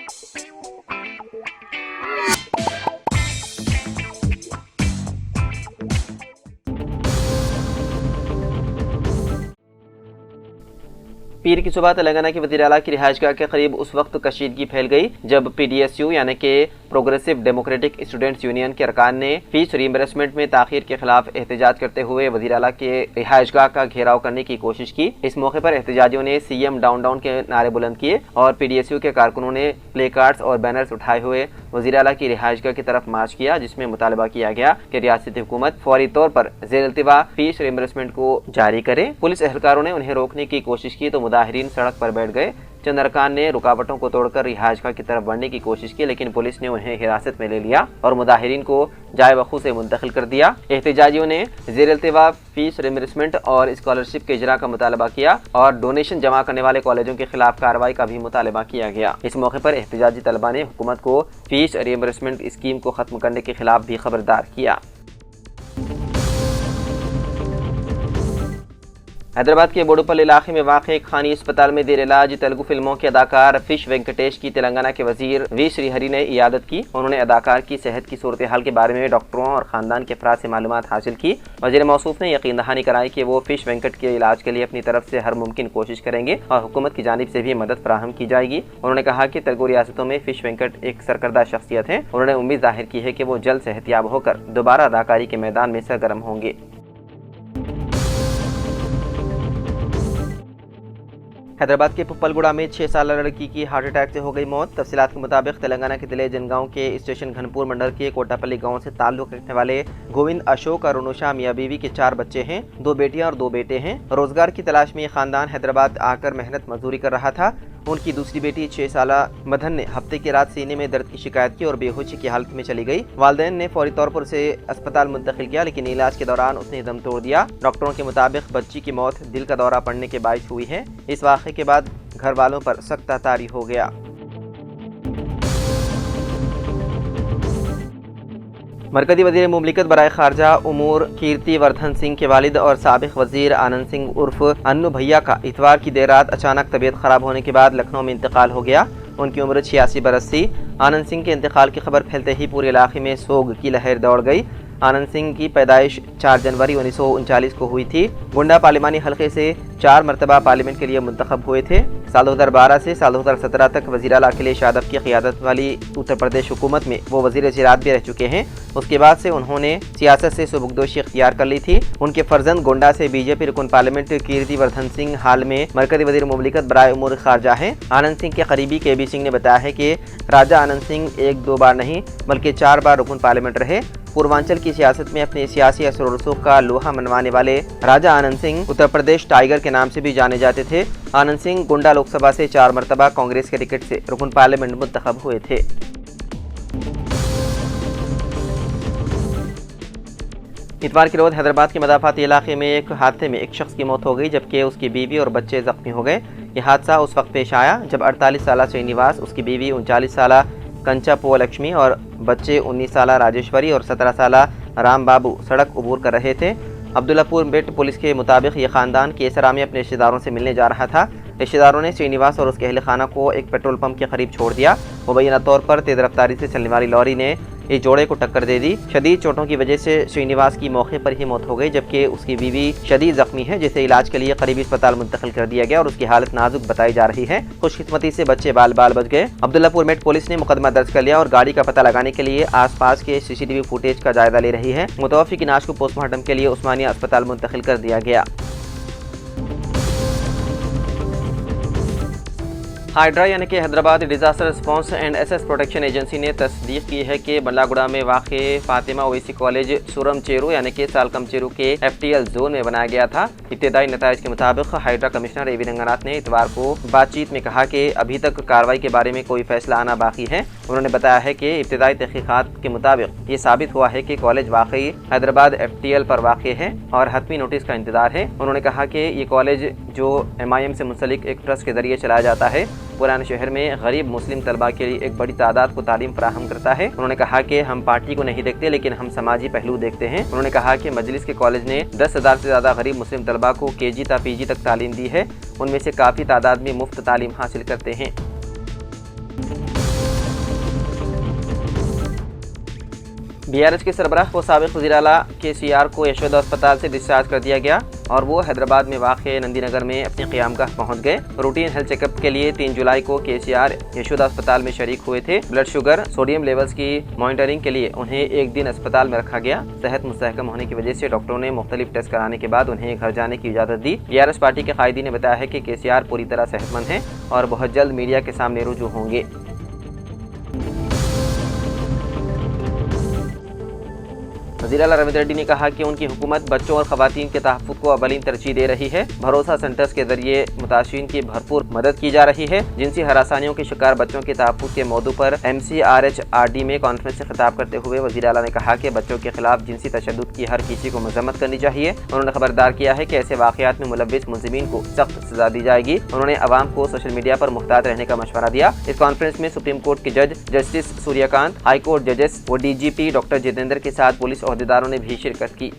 पीर की सुबह तेलंगाना की वज़ीर आला की रिहाइशगाह के करीब उस वक्त कशीदगी फैल गई जब PDSU यानी कि प्रोग्रेसिव डेमोक्रेटिक स्टूडेंट्स यूनियन के अरकान ने फीस रीइंबर्समेंट में ताखीर के खिलाफ एहतजाज करते हुए वज़ीर आला के रिहाइशगाह का घेराव करने की कोशिश की। इस मौके पर एहतजाजियों ने CM डाउन डाउन के नारे बुलंद किए और PDSU के कारकुनों ने प्ले कार्ड्स और बैनर्स उठाए हुए वज़ीर आला की रिहाइशगाह की तरफ मार्च किया, जिसमें मुतालबा किया गया कि रियासती हुकूमत फौरी तौर पर ज़ेर-इल्तिवा फीस रीइंबर्समेंट को जारी करे। पुलिस एहलकारों ने उन्हें रोकने की कोशिश की तो मुजाहिरीन सड़क पर बैठ गए। चंद अरकान ने रुकावटों को तोड़कर रिहाइशगाह की तरफ बढ़ने की कोशिश की, लेकिन पुलिस ने उन्हें हिरासत में ले लिया और मुजाहिरीन को जाए वखू से मुंतकिल कर दिया। एहतजाजियों ने ज़ेर-इल्तिवा फीस रिइंबर्समेंट और स्कॉलरशिप के इजरा का मुतालबा किया और डोनेशन जमा करने वाले कॉलेजों के खिलाफ कार्रवाई का भी मुतालबा किया गया। इस मौके पर एहतजाजी तलबा ने हुकूमत को फीस रिइंबर्समेंट स्कीम को खत्म करने के खिलाफ भी खबरदार किया। हैदराबाद के बोडुपल्ली इलाके में वाक़ एक खानी अस्पताल में देर इलाज तेलुगु फिल्मों के अदाकार फिश वेंकटेश की तेलंगाना के वजीर वी श्रीहरि ने इयादत की। उन्होंने अदाकार की सेहत की सूरत हाल के बारे में डॉक्टरों और ख़ानदान के अफराद से मालूमात हासिल की। वजीर मौसूफ ने यकीन दहानी कराई कि वो फिश वेंकट के इलाज के लिए अपनी तरफ से हर मुमकिन कोशिश करेंगे और हुकूमत की जानिब से भी मदद फराहम की जाएगी। उन्होंने कहा कि तेलुगु रियासतों में फिश वेंकट एक सरकर्दा शख्सियत है। उन्होंने उम्मीद जाहिर की है कि वो जल्द सेहतियाब होकर दोबारा अदाकारी के मैदान में सरगर्म होंगे। हैदराबाद के पुप्पलगुड़ा में 6 साल लड़की की हार्ट अटैक से हो गई मौत। तफसीलात के मुताबिक तेलंगाना के दिले जनगांव के स्टेशन घनपुर मंडल के कोटापल्ली गांव से ताल्लुक रखने वाले गोविंद अशोक और अनुषा मियाँ बीवी के 4 बच्चे हैं। 2 बेटियां और 2 बेटे हैं। रोजगार की तलाश में ये खानदान हैदराबाद आकर मेहनत मजदूरी कर रहा था। उनकी दूसरी बेटी 6 साल मदन ने हफ्ते की रात सीने में दर्द की शिकायत की और बेहोशी की हालत में चली गई। वालिदैन ने फौरी तौर पर उसे अस्पताल मुंतकिल किया, लेकिन इलाज के दौरान उसने दम तोड़ दिया। डॉक्टरों के मुताबिक बच्ची की मौत दिल का दौरा पड़ने के बायस हुई है। इस वाक़े के बाद घर वालों पर सख्त तारी हो गया। मरकजी वज़ीर मुमलिकत बराए खारजा उमूर कीर्ति वर्धन सिंह के वालिद और साबिक वज़ीर आनंद सिंह उर्फ अन्नू भैया का इतवार की देर रात अचानक तबीयत ख़राब होने के बाद लखनऊ में इंतकाल हो गया। उनकी उम्र 86 बरस थी। आनंद सिंह के इंतकाल की खबर फैलते ही पूरे इलाके में सोग की लहर दौड़ गई। आनंद सिंह की पैदाइश 4 जनवरी 1939 को हुई थी। गोंडा पार्लिमानी हल्के से 4 मरतबा पार्लियामेंट के लिए मुंतखब हुए थे। साल 2012 से साल 2017 तक वज़ीर आला अखिलेश यादव की क़ियादत वाली उत्तर प्रदेश हुकूमत में वो वज़ीर ज़राअत भी रह चुके हैं। उसके बाद से उन्होंने सियासत से सुबुकदोशी इख्तियार कर ली थी। उनके फर्जंद गोंडा से बीजेपी रुकन पार्लियामेंट कीर्ति वर्धन सिंह हाल में मरकजी वज़ीर मुमलिकत बराए उमूर खारजा हैं। आनंद सिंह के करीबी KB सिंह ने बताया है कि राजा आनंद सिंह 1-2 बार नहीं बल्कि 4 बार रुकन पार्लियामेंट रहे। पूर्वांचल की सियासत में अपने सियासी असर और रसूख का लोहा मनवाने वाले राजा आनंद सिंह उत्तर प्रदेश टाइगर के नाम से भी जाने जाते थे। आनंद सिंह गोंडा लोकसभा से 4 मरतबा कांग्रेस के टिकट से रुकन पार्लियामेंट मुंतखब हुए थे। इतवार की रोज हैदराबाद के मदाफाती इलाके में एक हादसे में एक शख्स की मौत हो गई, जबकि उसकी बीवी और बच्चे जख्मी हो गए। यह हादसा उस वक्त पेश आया जब 48 साल श्रीनिवास, उसकी बीवी 39 साल कंचा पो लक्ष्मी और बच्चे 19 साल राजेश्वरी और 17 साल राम बाबू सड़क उबूर कर रहे थे। अब्दुल्लापुर बेट पुलिस के मुताबिक ये खानदान केसरा में अपने रिश्तेदारों से मिलने जा रहा था। रिश्तेदारों ने श्रीनिवास और उसके अहल खाना को एक पेट्रोल पंप के करीब छोड़ दिया। मुबैना तौर पर तेज रफ्तारी से चलने वाली लॉरी ने इस जोड़े को टक्कर दे दी। शदीद चोटों की वजह से श्रीनिवास की मौके पर ही मौत हो गई, जबकि उसकी बीवी शदीद जख्मी है, जिसे इलाज के लिए करीबी अस्पताल मुंतकिल कर दिया गया और उसकी हालत नाजुक बताई जा रही है। खुशकिस्मती से बच्चे बाल बाल बच गए। अब्दुल्लापुर मेट पुलिस ने मुकदमा दर्ज कर लिया और गाड़ी का पता लगाने के लिए आसपास के CCTV फुटेज का जायजा ले रही है। मुतवफ़ी की नाश को पोस्टमार्टम के लिए उस्मानिया अस्पताल मुंतकिल कर दिया गया। हाइड्रा यानी कि हैदराबाद डिजास्टर रिस्पांस एंड एसेस प्रोटेक्शन एजेंसी ने तस्दीक की है कि बल्लागुड़ा में वाक़े फातिमा ओवैसी कॉलेज सुरम चेरू यानी कि सालकम चेरू के FTL जोन में बनाया गया था। इब्तिदाई नताइज के मुताबिक हाइड्रा कमिश्नर AV रंगनाथ ने इतवार को बातचीत में कहा कि अभी तक कार्रवाई के बारे में कोई फैसला आना बाकी है। उन्होंने बताया है कि इब्तिदाई तहकीकात के मुताबिक ये साबित हुआ है कि कॉलेज वाकई हैदराबाद FTL पर वाक़ है और हतमी नोटिस का इंतजार है। उन्होंने कहा कि ये कॉलेज जो MIM से मुंसलिक एक ट्रस्ट के जरिए चलाया जाता है, पुराने शहर में गरीब मुस्लिम तलबा के लिए एक बड़ी तादाद को तालीम फराहम करता है। उन्होंने कहा कि हम पार्टी को नहीं देखते, लेकिन हम समाजी पहलू देखते हैं। उन्होंने कहा कि मजलिस के कॉलेज ने 10,000 से ज़्यादा गरीब मुस्लिम तलबा को KG ता PG तक तालीम दी है। उनमें से काफ़ी तादाद में मुफ्त तालीम हासिल करते हैं। BRH के सरबराह को साबिक वज़ीर आला KCR को यशोदा अस्पताल से डिस्चार्ज कर दिया गया और वो हैदराबाद में वाक़ नंदीनगर में अपनी क़यामगाह पहुँच गए। रूटीन हेल्थ चेकअप के लिए 3 जुलाई को KCR यशोदा अस्पताल में शरीक हुए थे। ब्लड शुगर, सोडियम लेवल्स की मॉनिटरिंग के लिए उन्हें एक दिन अस्पताल में रखा गया। सेहत मुस्तहकम होने की वजह से डॉक्टरों ने मुख्तलिफ टेस्ट कराने के बाद उन्हें घर जाने की इजाज़त दी। BRH पार्टी के कायदी ने बताया है कि KCR पूरी तरह सेहतमंद हैं और बहुत जल्द मीडिया के सामने रुजू होंगे। वज़ीर आला रविंद्र रेड्डी ने कहा कि उनकी हुकूमत बच्चों और ख़वातीन के तहफ़्फ़ुज़ को अवलीन तरजीह दे रही है। भरोसा सेंटर्स के जरिए मुतासिरीन की भरपूर मदद की जा रही है। जिनसी हरासानियों के शिकार बच्चों के तहफ़्फ़ुज़ के मौजू पर MCRHRD में कॉन्फ्रेंस से खिताब करते हुए वज़ीर आला ने कहा कि बच्चों के खिलाफ जिनसी तशद्दुद की हर किसी को मज़म्मत करनी चाहिए। उन्होंने खबरदार किया है कि ऐसे वाक़यात में मुलव्विस मुलज़िमीन को सख्त सज़ा दी जाएगी। उन्होंने अवाम को सोशल मीडिया पर मुहतात रहने का मशवरा दिया। इस कॉन्फ्रेंस में सुप्रीम कोर्ट के जज जस्टिस सूर्यकांत, हाई कोर्ट जजेस व DGP डॉक्टर जितेंद्र के साथ पुलिस अहदेदारों ने भी शिरकत की।